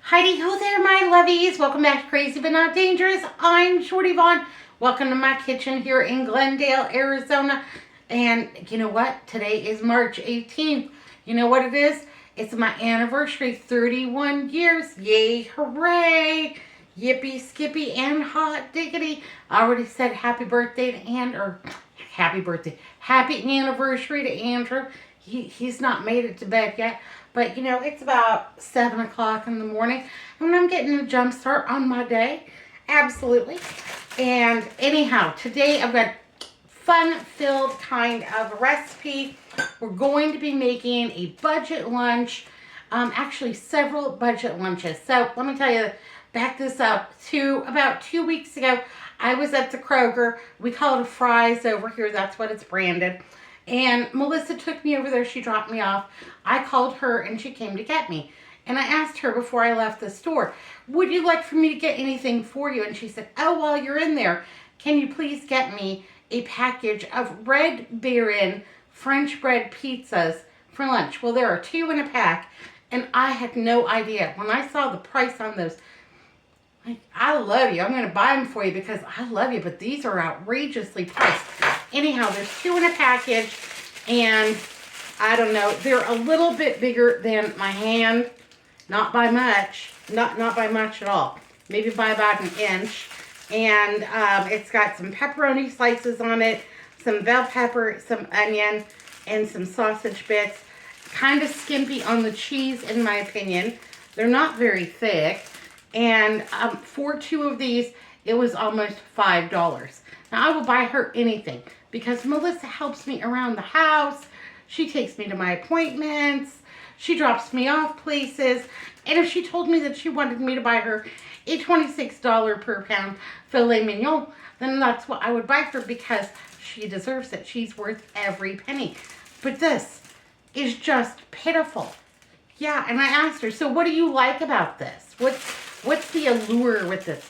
Heidi ho there, my lovies. Welcome back to Crazy But Not Dangerous. I'm Shorty Vaughn. Welcome to my kitchen here in Glendale, Arizona. And you know what? Today is March 18th. You know what it is? It's my anniversary, 31 years. Yay, hooray. Yippee, skippy, and hot diggity. I already said happy birthday to happy anniversary to Andrew. He's not made it to bed yet. But, you know, it's about 7 o'clock in the morning. And I'm getting a jump start on my day. Absolutely. And anyhow, today I've got fun-filled kind of recipe. We're going to be making a budget lunch. Actually, several budget lunches. So, let me tell you, back this up to about 2 weeks ago. I was at the Kroger. We call it a Fry's over here. That's what it's branded. And Melissa took me over there. She dropped me off. I called her and she came to get me. And I asked her before I left the store, would you like for me to get anything for you? And she said, oh, while you're in there, can you please get me a package of Red Baron French bread pizzas for lunch? Well, there are 2 in a pack. And I had no idea. When I saw the price on those, like, I love you. I'm going to buy them for you because I love you. But these are outrageously priced. Anyhow, there's 2 in a package, and I don't know, they're a little bit bigger than my hand, not by much, not by much at all, maybe by about an inch, and it's got some pepperoni slices on it, some bell pepper, some onion, and some sausage bits, kind of skimpy on the cheese in my opinion. They're not very thick, and for 2 of these, it was almost $5. Now, I will buy her anything because Melissa helps me around the house. She takes me to my appointments. She drops me off places. And if she told me that she wanted me to buy her a $26 per pound filet mignon, then that's what I would buy her because she deserves it. She's worth every penny. But this is just pitiful. Yeah, and I asked her, so what do you like about this? What's the allure with this?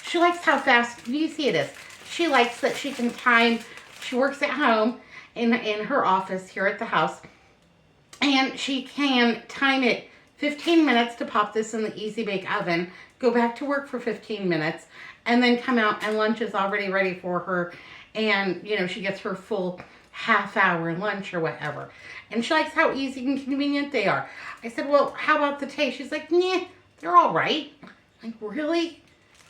She likes how fast and easy it is. She likes that she can time, she works at home in her office here at the house, and she can time it 15 minutes to pop this in the Easy Bake Oven, go back to work for 15 minutes, and then come out and lunch is already ready for her, and, you know, she gets her full half-hour lunch or whatever. And she likes how easy and convenient they are. I said, well, how about the taste? She's like, nah, they're all right. I'm like, really?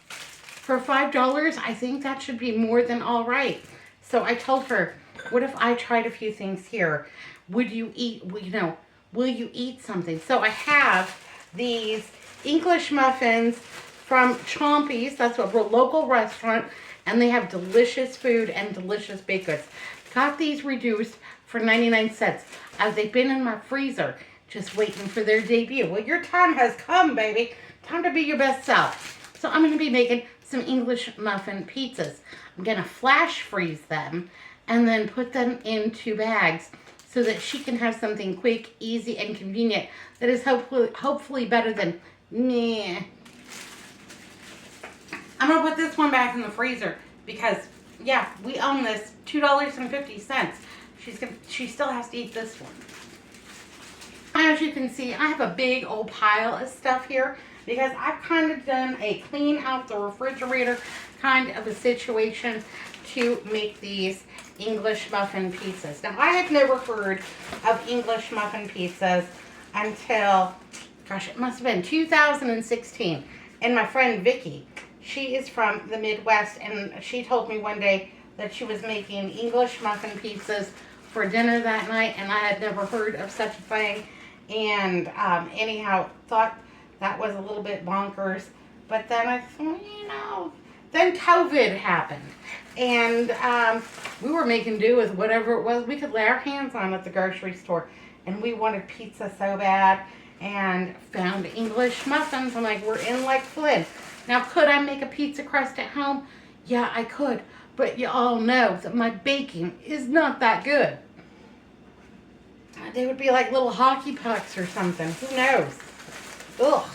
For $5, I think that should be more than all right. So I told her, what if I tried a few things here? Would you eat, will you eat something? So I have these English muffins from Chompy's. That's a local restaurant. And they have delicious food and delicious baked goods. Got these reduced for 99 cents. As they've been in my freezer, just waiting for their debut. Well, your time has come, baby. Time to be your best self. So I'm going to be making some English muffin pizzas. I'm going to flash freeze them and then put them into bags so that she can have something quick, easy, and convenient that is hopefully better than meh. I'm going to put this one back in the freezer because, yeah, we own this $2.50. She still has to eat this one. As you can see, I have a big old pile of stuff here because I've kind of done a clean out the refrigerator kind of a situation to make these English muffin pizzas. Now, I had never heard of English muffin pizzas until, gosh, it must have been 2016. And my friend Vicky, she is from the Midwest, and she told me one day that she was making English muffin pizzas for dinner that night, and I had never heard of such a thing. And anyhow, thought that was a little bit bonkers. But then I thought, you know, then COVID happened. And we were making do with whatever it was we could lay our hands on at the grocery store. And we wanted pizza so bad and found English muffins. I'm like, we're in like Flynn. Now, could I make a pizza crust at home? Yeah, I could. But you all know that my baking is not that good. They would be like little hockey pucks or something. Who knows? Ugh.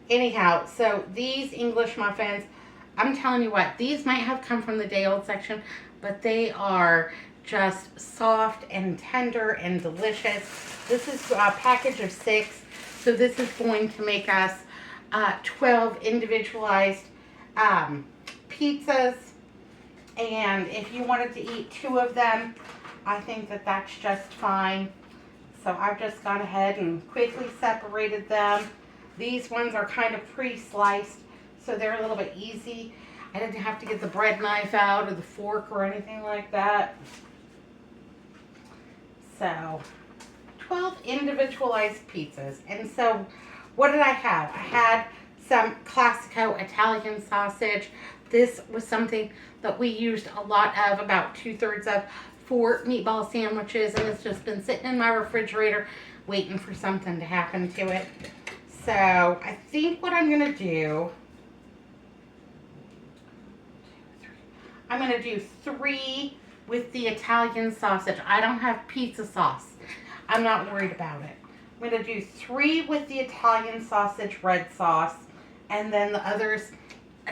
Anyhow, so these English muffins, I'm telling you what, these might have come from the day-old section, but they are just soft and tender and delicious. This is a package of 6, so this is going to make us 12 individualized pizzas. And if you wanted to eat 2 of them, I think that that's just fine. So I've just gone ahead and quickly separated them. These ones are kind of pre-sliced, so they're a little bit easy. I didn't have to get the bread knife out or the fork or anything like that. So 12 individualized pizzas. And so what did I have? I had some Classico Italian sausage. This was something that we used a lot of, about 2/3 of, for meatball sandwiches, and it's just been sitting in my refrigerator waiting for something to happen to it. So I think what I'm going to do, I'm going to do 3 with the Italian sausage. I don't have pizza sauce. I'm not worried about it. I'm going to do 3 with the Italian sausage red sauce, and then the others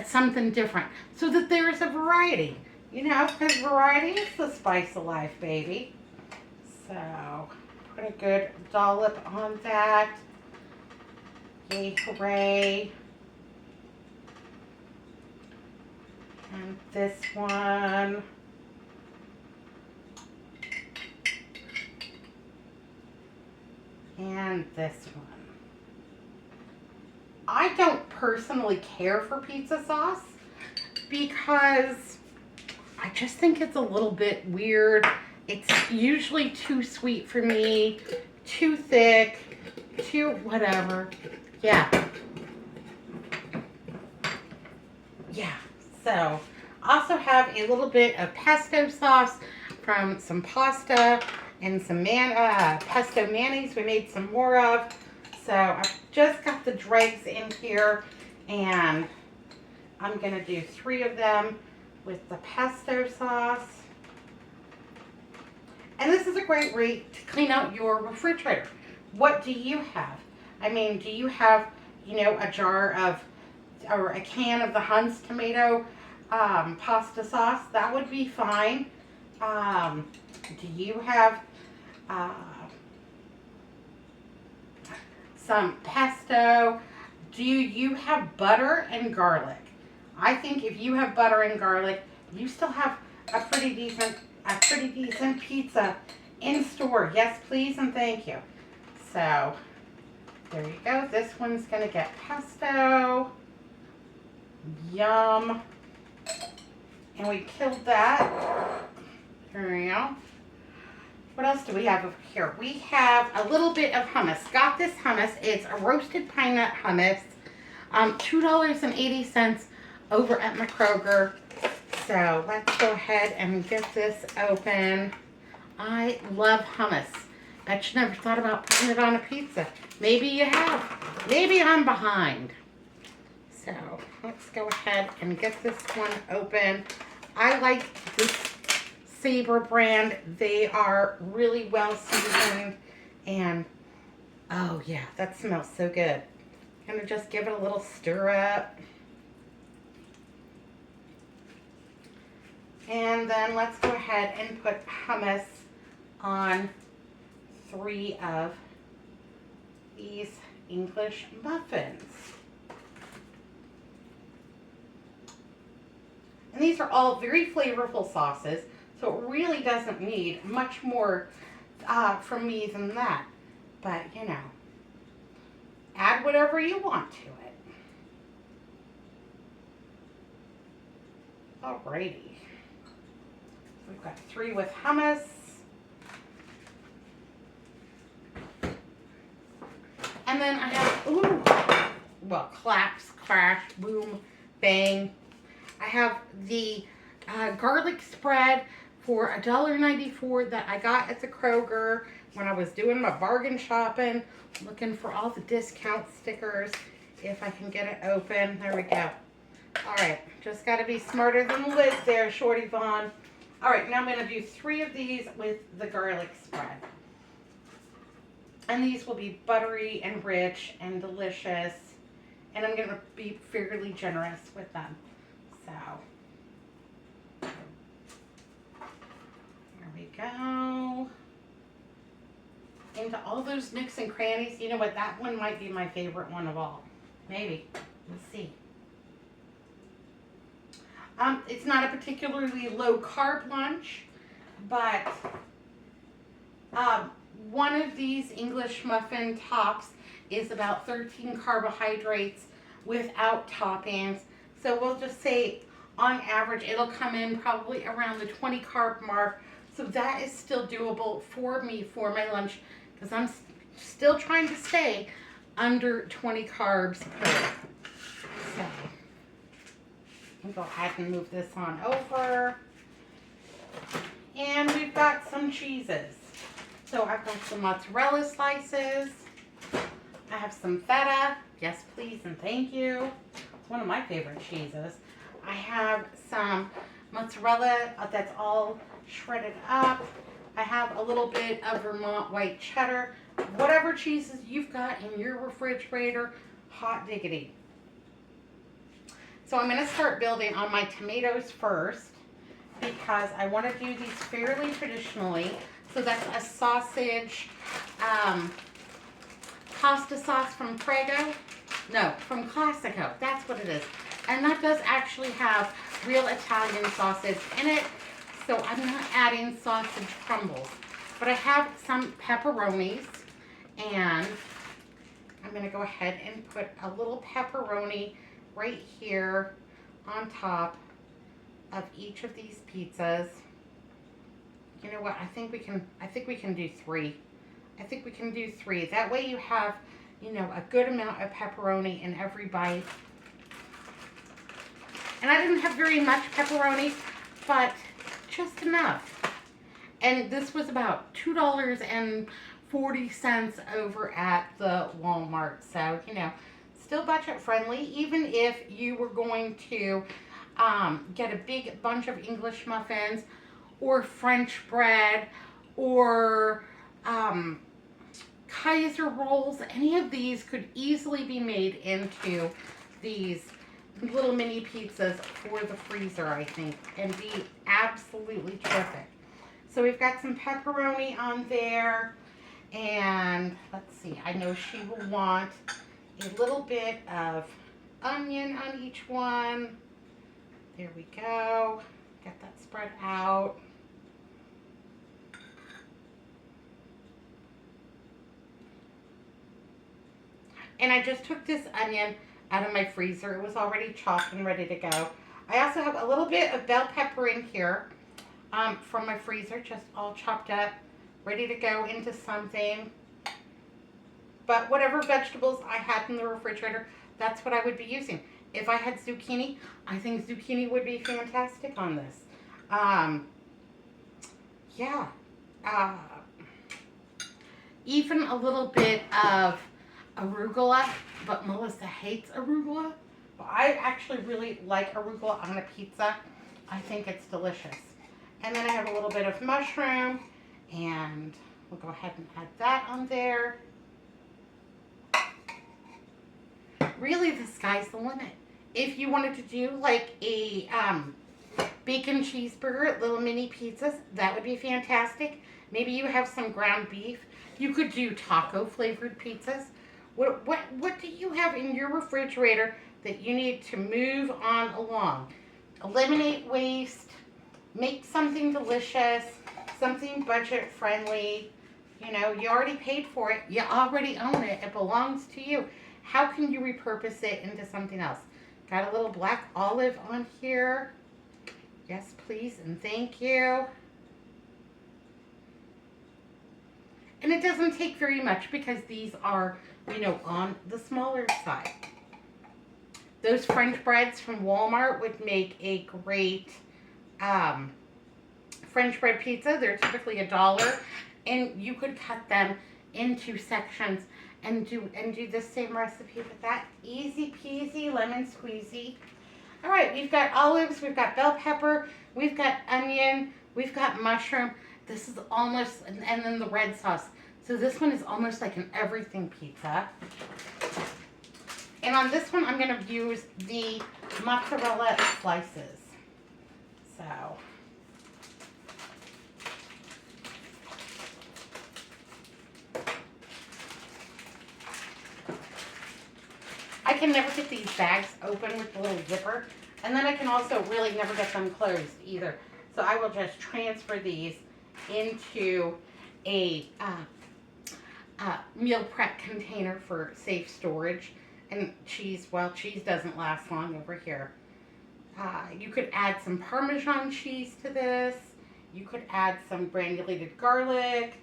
something different, so that there's a variety. You know, because variety is the spice of life, baby. So, put a good dollop on that. Yay, hooray. And this one. And this one. I don't personally care for pizza sauce because I just think it's a little bit weird. It's usually too sweet for me, too thick, too whatever. Yeah. So, also have a little bit of pesto sauce from some pasta and some pesto mayonnaise we made some more of. So, I've just got the dregs in here, and I'm going to do 3 of them with the pesto sauce. And this is a great way to clean out your refrigerator. What do you have? I mean, do you have, you know, a jar of, or a can of the Hunt's tomato pasta sauce? That would be fine. Do you have some pesto? Do you have butter and garlic? I think if you have butter and garlic, you still have a pretty decent pizza in store. Yes, please and thank you. So, there you go. This one's going to get pesto. Yum. And we killed that. There we go. What else do we have over here? We have a little bit of hummus. Got this hummus. It's a roasted pine nut hummus. $2.80 over at my Kroger. So let's go ahead and get this open. I love hummus. Bet you never thought about putting it on a pizza. Maybe you have. Maybe I'm behind. So let's go ahead and get this one open. I like this Sabre brand. They are really well seasoned, and oh yeah, that smells so good. Gonna just give it a little stir up. And then let's go ahead and put hummus on 3 of these English muffins. And these are all very flavorful sauces, so it really doesn't need much more from me than that. But, you know, add whatever you want to it. Alrighty. We've got 3 with hummus. And then I have, ooh, well, claps, crash, boom, bang. I have the garlic spread for $1.94 that I got at the Kroger when I was doing my bargain shopping, looking for all the discount stickers. If I can get it open, there we go. All right, just got to be smarter than the lid there, Shorty Vaughn. All right, now I'm going to do 3 of these with the garlic spread. And these will be buttery and rich and delicious. And I'm going to be fairly generous with them. So, there we go. Into all those nooks and crannies. You know what? That one might be my favorite one of all. Maybe. Let's see. It's not a particularly low carb lunch, but one of these English muffin tops is about 13 carbohydrates without toppings. So we'll just say on average it'll come in probably around the 20 carb mark. So that is still doable for me for my lunch because I'm still trying to stay under 20 carbs per. So I'll go ahead and move this on over. And we've got some cheeses. So I've got some mozzarella slices. I have some feta. Yes, please, and thank you. It's one of my favorite cheeses. I have some mozzarella that's all shredded up. I have a little bit of Vermont white cheddar. Whatever cheeses you've got in your refrigerator, hot diggity. So I'm going to start building on my tomatoes first because I want to do these fairly traditionally. So that's a sausage pasta sauce from Prego. No, from Classico. That's what it is. And that does actually have real Italian sausage in it. So I'm not adding sausage crumbles. But I have some pepperonis. And I'm going to go ahead and put a little pepperoni right here on top of each of these pizzas. You know what? I think we can do 3. I think we can do 3. That way you have, you know, a good amount of pepperoni in every bite. And I didn't have very much pepperoni, but just enough. And this was about $2.40 over at the Walmart. So, you know, still budget friendly, even if you were going to get a big bunch of English muffins or French bread or Kaiser rolls. Any of these could easily be made into these little mini pizzas for the freezer, I think, and be absolutely terrific. So we've got some pepperoni on there, and let's see, I know she will want a little bit of onion on each one. There we go. Get that spread out. And I just took this onion out of my freezer. It was already chopped and ready to go. I also have a little bit of bell pepper in here from my freezer, just all chopped up, ready to go into something. But whatever vegetables I had in the refrigerator, that's what I would be using. If I had zucchini, I think zucchini would be fantastic on this. Yeah. Even a little bit of arugula, but Melissa hates arugula. But I actually really like arugula on a pizza. I think it's delicious. And then I have a little bit of mushroom, and we'll go ahead and add that on there. Really, the sky's the limit. If you wanted to do like a bacon cheeseburger, little mini pizzas, that would be fantastic. Maybe you have some ground beef. You could do taco flavored pizzas. What do you have in your refrigerator that you need to move on along? Eliminate waste. Make something delicious. Something budget friendly. You know, you already paid for it. You already own it. It belongs to you. How can you repurpose it into something else? Got a little black olive on here. Yes, please, and thank you. And it doesn't take very much because these are, you know, on the smaller side. Those French breads from Walmart would make a great French bread pizza. They're typically $1, and you could cut them into sections and do the same recipe with that. Easy peasy, lemon squeezy. All right, we've got olives, we've got bell pepper, we've got onion, we've got mushroom. This is almost, and then the red sauce. So this one is almost like an everything pizza. And on this one, I'm going to use the mozzarella slices. So I can never get these bags open with the little zipper. And then I can also really never get them closed either. So I will just transfer these into a meal prep container for safe storage. And cheese, well, cheese doesn't last long over here. You could add some Parmesan cheese to this. You could add some granulated garlic.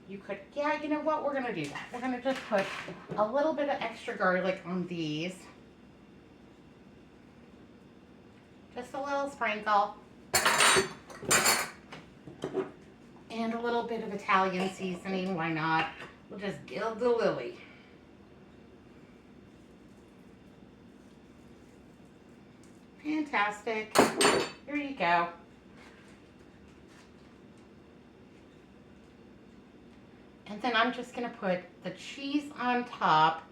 You could, yeah, you know what? We're going to do that. We're going to just put a little bit of extra garlic on these. Just a little sprinkle. And a little bit of Italian seasoning. Why not? We'll just gild the lily. Fantastic. Here you go. And then I'm just going to put the cheese on top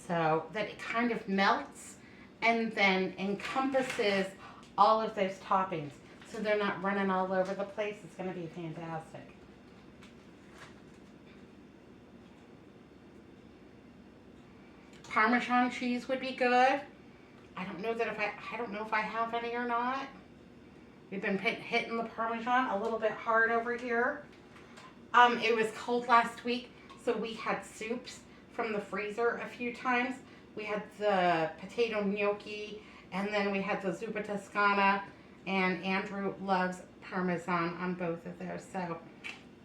so that it kind of melts and then encompasses all of those toppings so they're not running all over the place. It's going to be fantastic. Parmesan cheese would be good. I don't know if I have any or not. We've been hitting the Parmesan a little bit hard over here. It was cold last week, so we had soups from the freezer a few times. We had the potato gnocchi, and then we had the zuppa toscana, and Andrew loves Parmesan on both of those, so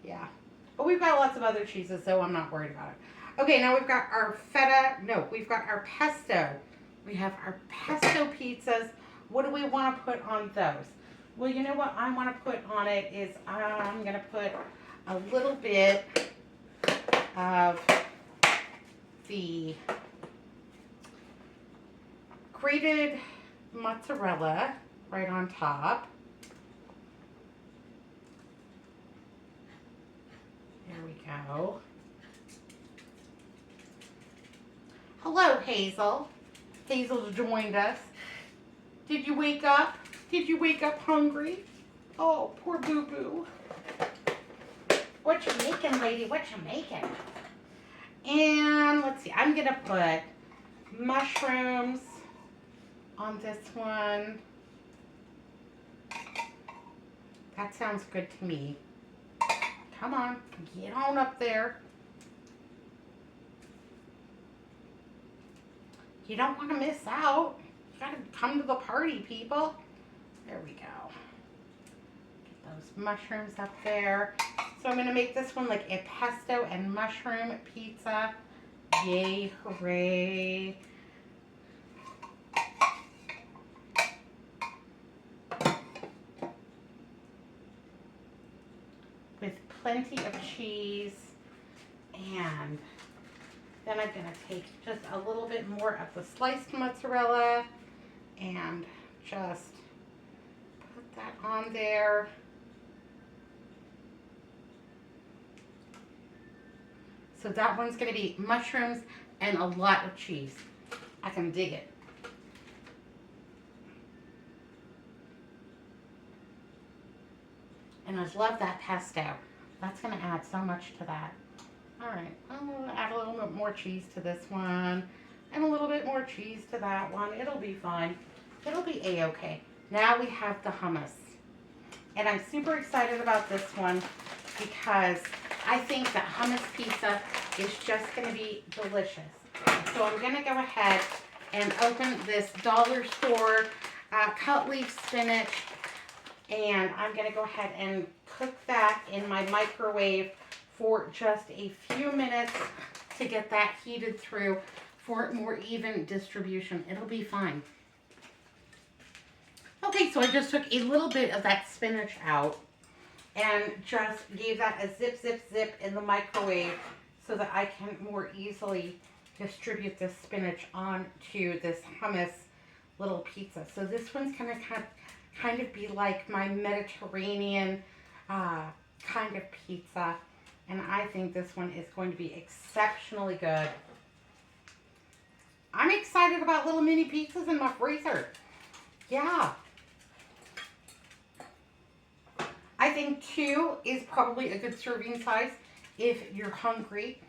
yeah. But we've got lots of other cheeses, so I'm not worried about it. Okay, now we've got our we've got our pesto. We have our pesto pizzas. What do we want to put on those? Well, you know what I want to put on it is I'm going to put a little bit of the grated mozzarella right on top. There we go. Hello, Hazel. Hazel's joined us. Did you wake up? Did you wake up hungry? Oh, poor boo-boo. What you making, lady? What you making? And let's see. I'm going to put mushrooms on this one. That sounds good to me. Come on. Get on up there. You don't want to miss out. You got to come to the party, people. There we go. Get those mushrooms up there. So I'm going to make this one like a pesto and mushroom pizza. Yay, hooray. With plenty of cheese. And then I'm going to take just a little bit more of the sliced mozzarella and just put that on there. So that one's going to be mushrooms and a lot of cheese. I can dig it. And I love that pesto. That's going to add so much to that. All right, I'm going to add a little bit more cheese to this one and a little bit more cheese to that one. It'll be fine. It'll be a-okay. Now we have the hummus. And I'm super excited about this one because I think that hummus pizza is just going to be delicious. So I'm going to go ahead and open this dollar store cut leaf spinach. And I'm going to go ahead and cook that in my microwave for just a few minutes to get that heated through for more even distribution. It'll be fine. Okay, so I just took a little bit of that spinach out and just gave that a zip, zip, zip in the microwave so that I can more easily distribute this spinach onto this hummus little pizza. So this one's going to kind of be like my Mediterranean kind of pizza. And I think this one is going to be exceptionally good. I'm excited about little mini pizzas in my freezer. Yeah. I think 2 is probably a good serving size if you're hungry.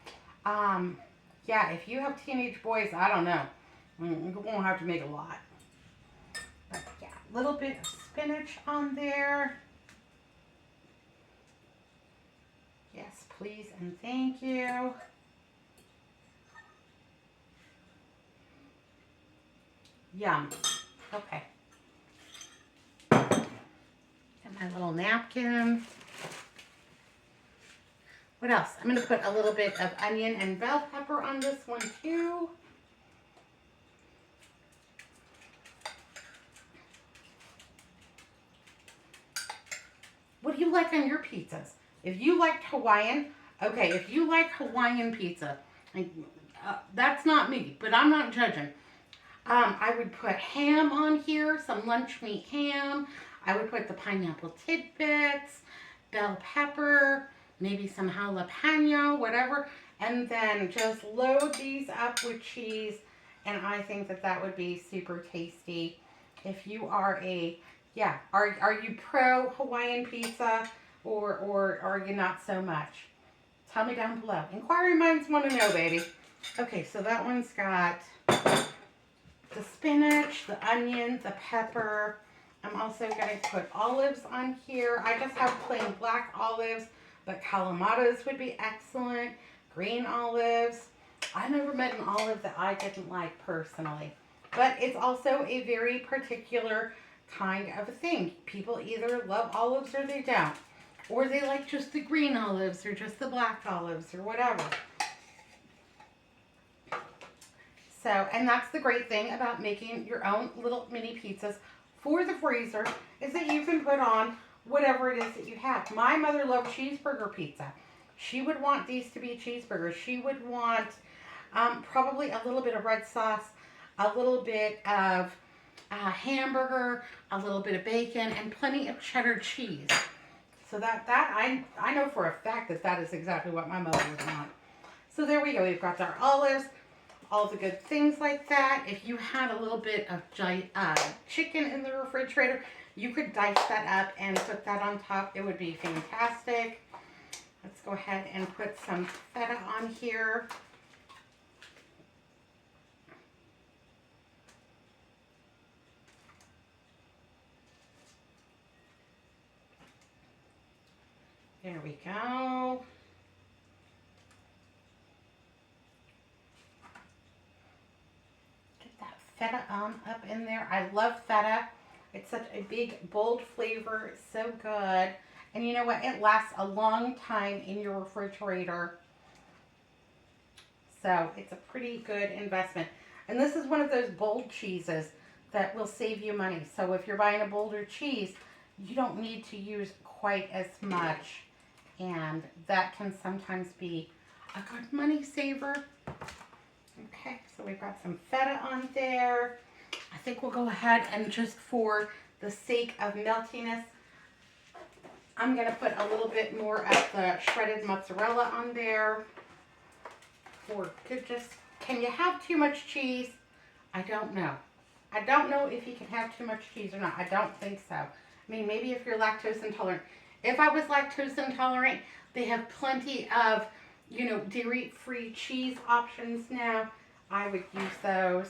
Yeah, if you have teenage boys, I don't know. You won't have to make a lot. But yeah, a little bit of spinach on there. Yes, please and thank you. Yum. Okay. Get my little napkin. What else? I'm going to put a little bit of onion and bell pepper on this one too. What do you like on your pizzas? If you liked Hawaiian, okay, if you like Hawaiian pizza, that's not me, but I'm not judging. I would put ham on here, some lunch meat ham. I would put the pineapple tidbits, bell pepper, maybe some jalapeno, whatever. And then just load these up with cheese. And I think that that would be super tasty. If you are are you pro Hawaiian pizza or are you not so much? Tell me down below. Inquiry minds want to know, baby. Okay, so that one's got the spinach, the onion, the pepper. I'm also going to put olives on here. I just have plain black olives, but Kalamatas would be excellent. Green olives. I never met an olive that I didn't like personally. But it's also a very particular kind of a thing. People either love olives or they don't. Or they like just the green olives or just the black olives or whatever. So, and that's the great thing about making your own little mini pizzas for the freezer is that you can put on whatever it is that you have. My mother loved cheeseburger pizza. She would want these to be cheeseburgers. She would want probably a little bit of red sauce, a little bit of hamburger, a little bit of bacon, and plenty of cheddar cheese. So that I know for a fact that that is exactly what my mother would want. So there we go. We've got our olives, all the good things like that. If you had a little bit of chicken in the refrigerator, you could dice that up and put that on top. It would be fantastic. Let's go ahead and put some feta on here. There we go. Get that feta up in there. I love feta. It's such a big, bold flavor. It's so good. And you know what? It lasts a long time in your refrigerator. So it's a pretty good investment. And this is one of those bold cheeses that will save you money. So if you're buying a bolder cheese, you don't need to use quite as much. And that can sometimes be a good money saver. Okay, so we've got some feta on there. I think we'll go ahead and just for the sake of meltiness, I'm going to put a little bit more of the shredded mozzarella on there. For just, can you have too much cheese? I don't know. I don't know if you can have too much cheese or not. I don't think so. I mean, maybe if you're lactose intolerant. If I was lactose intolerant, they have plenty of, dairy-free cheese options now. I would use those.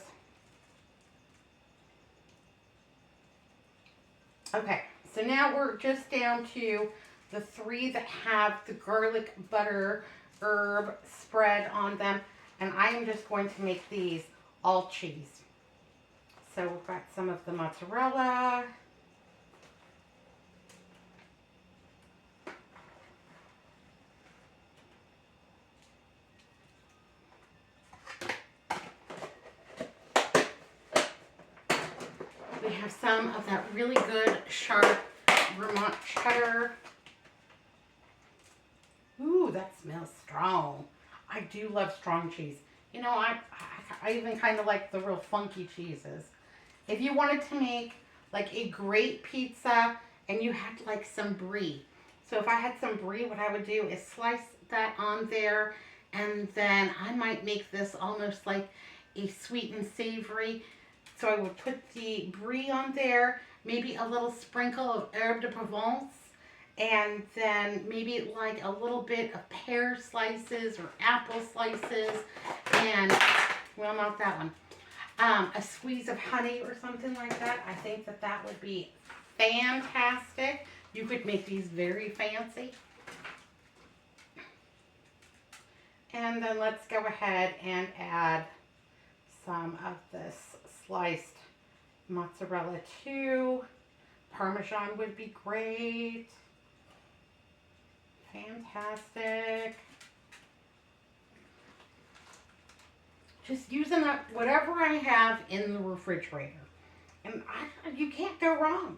Okay, so now we're just down to the 3 that have the garlic butter herb spread on them. And I am just going to make these all cheese. So we've got some of the mozzarella. We have some of that really good, sharp Vermont cheddar. Ooh, that smells strong. I do love strong cheese. You know, I even kind of like the real funky cheeses. If you wanted to make like a great pizza and you had like some brie. So if I had some brie, what I would do is slice that on there. And then I might make this almost like a sweet and savory. So I would put the brie on there, maybe a little sprinkle of herbe de Provence, and then maybe like a little bit of pear slices or apple slices, and, well, not that one. a squeeze of honey or something like that. I think that that would be fantastic. You could make these very fancy. And then let's go ahead and add some of this sliced mozzarella too. Parmesan would be great. Fantastic. Just using up whatever I have in the refrigerator. And you can't go wrong.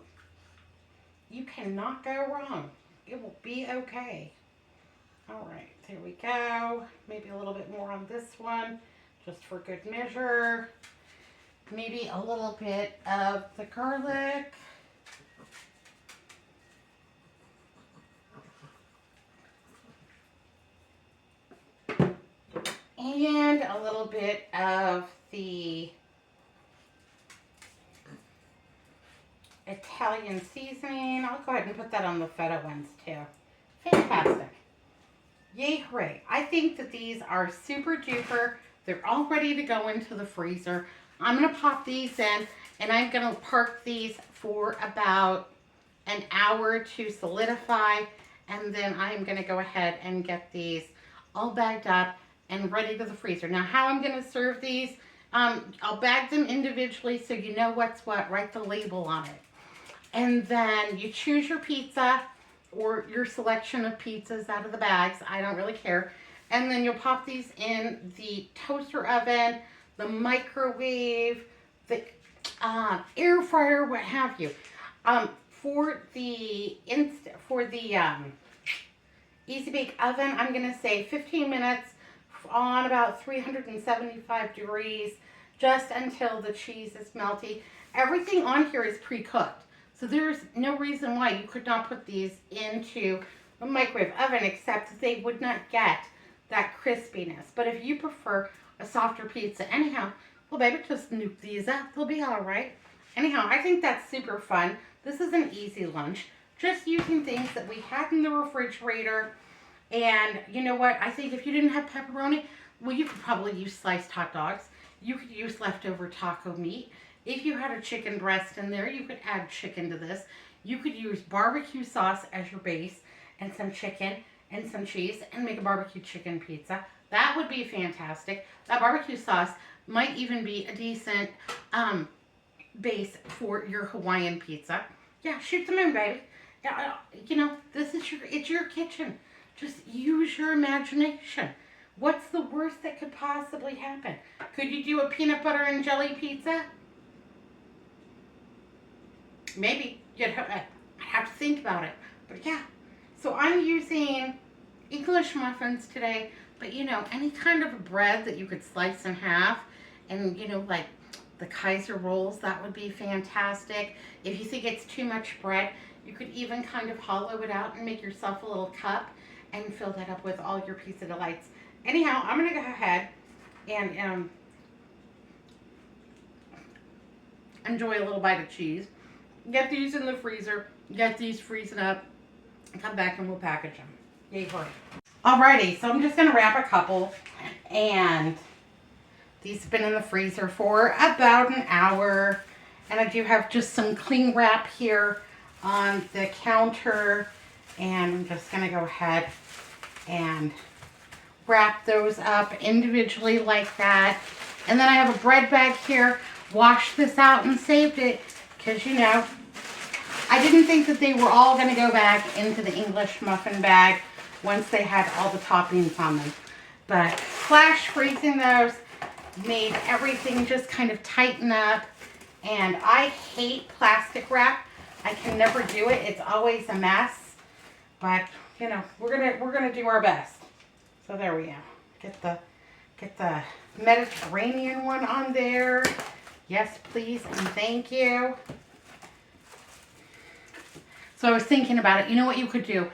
You cannot go wrong. It will be okay. All right, there we go. Maybe a little bit more on this one, just for good measure. Maybe a little bit of the garlic. And a little bit of the Italian seasoning. I'll go ahead and put that on the feta ones too. Fantastic. Yay, hooray. I think that these are super duper. They're all ready to go into the freezer. I'm going to pop these in and I'm going to park these for about an hour to solidify. And then I'm going to go ahead and get these all bagged up and ready to the freezer. Now, how I'm going to serve these, I'll bag them individually so you know what's what. Write the label on it. And then you choose your pizza or your selection of pizzas out of the bags. I don't really care. And then you'll pop these in the toaster oven, the microwave, the air fryer, what have you. For the easy bake oven, I'm going to say 15 minutes on about 375 degrees, just until the cheese is melty. Everything on here is pre-cooked, so there's no reason why you could not put these into a microwave oven, except that they would not get that crispiness. But if you prefer a softer pizza, anyhow, well, baby, just nuke these up. They'll be all right. Anyhow, I think that's super fun. This is an easy lunch, just using things that we had in the refrigerator. And you know what? I think if you didn't have pepperoni, well, you could probably use sliced hot dogs. You could use leftover taco meat. If you had a chicken breast in there, you could add chicken to this. You could use barbecue sauce as your base and some chicken and some cheese and make a barbecue chicken pizza. That would be fantastic. That barbecue sauce might even be a decent base for your Hawaiian pizza. Yeah, shoot the moon, baby. Yeah, you know, it's your kitchen. Just use your imagination. What's the worst that could possibly happen? Could you do a peanut butter and jelly pizza? Maybe. I'd have to think about it. But yeah. So I'm using English muffins today. But you know, any kind of bread that you could slice in half. And you know, like the Kaiser rolls, that would be fantastic. If you think it's too much bread, you could even kind of hollow it out and make yourself a little cup and fill that up with all your pizza delights. Anyhow, I'm going to go ahead and enjoy a little bite of cheese. Get these in the freezer. Get these freezing up. And come back and we'll package them. Yay, hurry. Alrighty, so I'm just going to wrap a couple. And these have been in the freezer for about an hour. And I do have just some cling wrap here on the counter. And I'm just going to go ahead and wrap those up individually like that. And then I have a bread bag here. Washed this out and saved it because, you know, I didn't think that they were all going to go back into the English muffin bag once they had all the toppings on them. But flash freezing those made everything just kind of tighten up. And I hate plastic wrap. I can never do it. It's always a mess. But you know, we're gonna do our best. So there we go. Get the Mediterranean one on there. Yes, please, and thank you. So I was thinking about it. You know what you could do?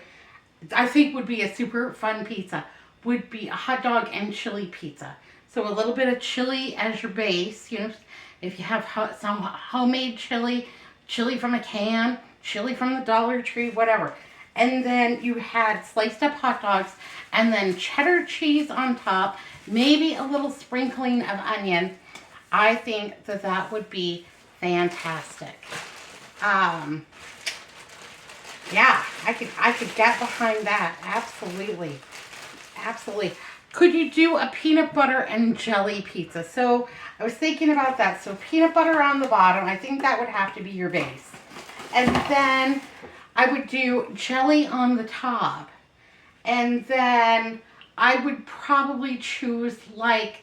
I think would be a super fun pizza. Would be a hot dog and chili pizza. So a little bit of chili as your base. You know, if you have some homemade chili, chili from a can, chili from the Dollar Tree, whatever. And then you had sliced up hot dogs and then cheddar cheese on top, maybe a little sprinkling of onion. I think that that would be fantastic. Um, yeah, I could get behind that. Absolutely. Absolutely. Could you do a peanut butter and jelly pizza? So I was thinking about that. So peanut butter on the bottom, I think that would have to be your base. And then I would do jelly on the top. And then I would probably choose like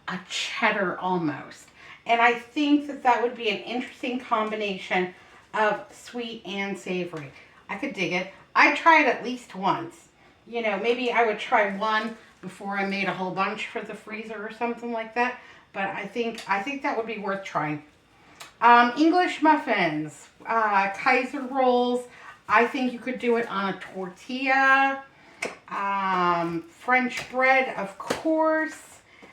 a cheddar almost. And I think that that would be an interesting combination of sweet and savory. I could dig it. I'd try it at least once. You know, maybe I would try one before I made a whole bunch for the freezer or something like that. But I think that would be worth trying. English muffins, Kaiser rolls. I think you could do it on a tortilla. French bread, of course.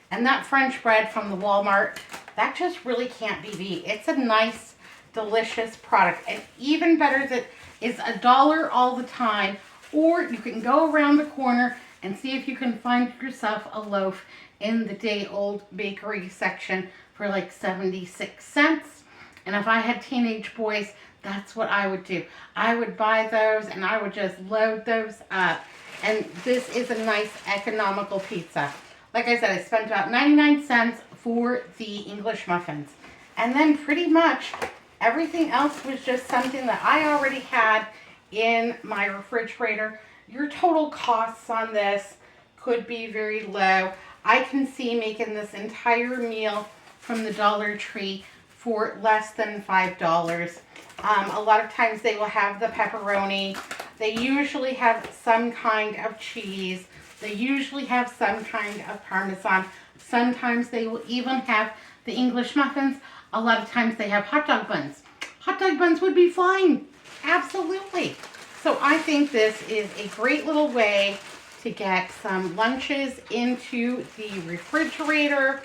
And that French bread from the Walmart, that just really can't be beat. It's a nice, delicious product. And even better that is $1 all the time. Or you can go around the corner and see if you can find yourself a loaf in the day-old bakery section for like 76 cents. And if I had teenage boys, that's what I would do. I would buy those and I would just load those up. And this is a nice economical pizza. Like I said, I spent about 99 cents for the English muffins. And then pretty much everything else was just something that I already had in my refrigerator. Your total costs on this could be very low. I can see making this entire meal from the Dollar Tree for less than $5. A lot of times they will have the pepperoni. They usually have some kind of cheese. They usually have some kind of Parmesan. Sometimes they will even have the English muffins. A lot of times they have hot dog buns. Hot dog buns would be fine. Absolutely. So I think this is a great little way to get some lunches into the refrigerator,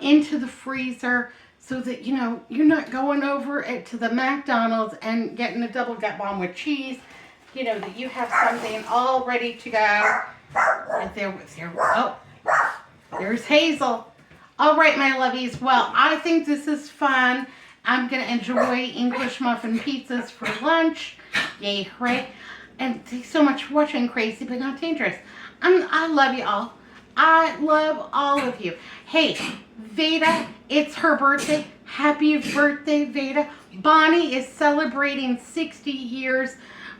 into the freezer, so that, you know, you're not going over to the McDonald's and getting a double gut bomb with cheese. You know, that you have something all ready to go. And there's Hazel. All right, my lovies. Well, I think this is fun. I'm going to enjoy English Muffin Pizzas for lunch. Yay, hooray. And thanks so much for watching Crazy But Not Dangerous. I love you all. I love all of you. Hey, Veda, it's her birthday. Happy birthday, Veda. Bonnie is celebrating 60 years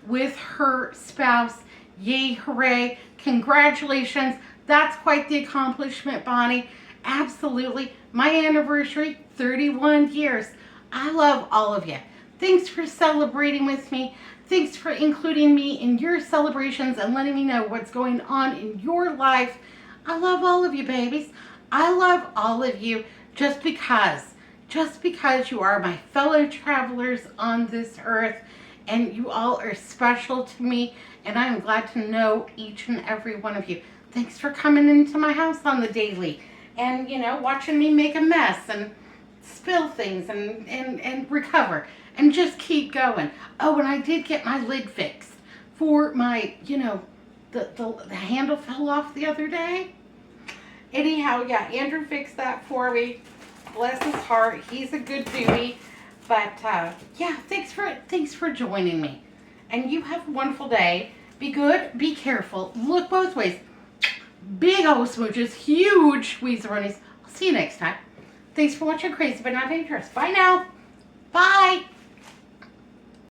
with her spouse. Yay, hooray. Congratulations. That's quite the accomplishment, Bonnie. Absolutely. My anniversary, 31 years. I love all of you. Thanks for celebrating with me. Thanks for including me in your celebrations and letting me know what's going on in your life. I love all of you, babies. I love all of you just because you are my fellow travelers on this earth, and you all are special to me, and I'm glad to know each and every one of you. Thanks for coming into my house on the daily and, you know, watching me make a mess and spill things and recover and just keep going. Oh, and I did get my lid fixed for my, you know, the handle fell off the other day. Anyhow, yeah, Andrew fixed that for me. Bless his heart. He's a good dude. But yeah, thanks for joining me. And you have a wonderful day. Be good. Be careful. Look both ways. Big old smooches. Huge squeeze-a-runnies. I'll see you next time. Thanks for watching Crazy But Not Dangerous. Bye now. Bye.